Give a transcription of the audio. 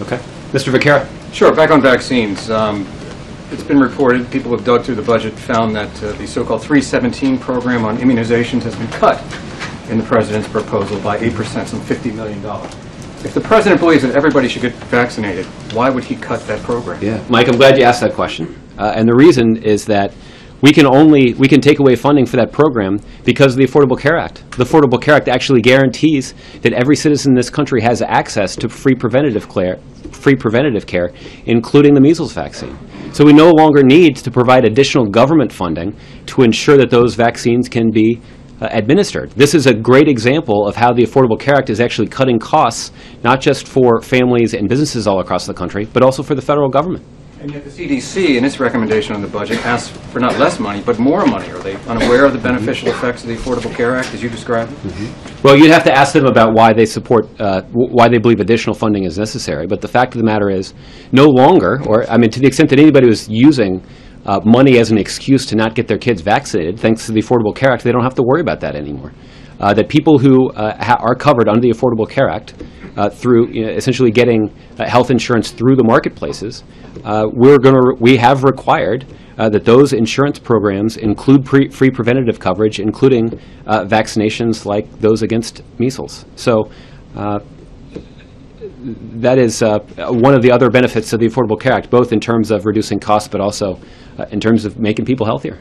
Okay. Mr. Vaquera. Sure. Back on vaccines. It's been reported, people have dug through the budget, found that the so-called 317 program on immunizations has been cut in the President's proposal by 8%, some $50 million. If the President believes that everybody should get vaccinated, why would he cut that program? Yeah, Mike, I'm glad you asked that question. And the reason is that we can take away funding for that program because of the Affordable Care Act. The Affordable Care Act actually guarantees that every citizen in this country has access to free preventative care, including the measles vaccine. So we no longer need to provide additional government funding to ensure that those vaccines can be administered. This is a great example of how the Affordable Care Act is actually cutting costs, not just for families and businesses all across the country, but also for the federal government. And yet the CDC, in its recommendation on the budget, asks for not less money, but more money. Are they unaware of the beneficial effects of the Affordable Care Act, as you described it? Well, you'd have to ask them about why they support, why they believe additional funding is necessary. But the fact of the matter is, no longer, or I mean, to the extent that anybody was using money as an excuse to not get their kids vaccinated, thanks to the Affordable Care Act, they don't have to worry about that anymore. That people who are covered under the Affordable Care Act through essentially getting health insurance through the marketplaces, we have required that those insurance programs include free preventative coverage, including vaccinations like those against measles. So that is one of the other benefits of the Affordable Care Act, both in terms of reducing costs, but also in terms of making people healthier.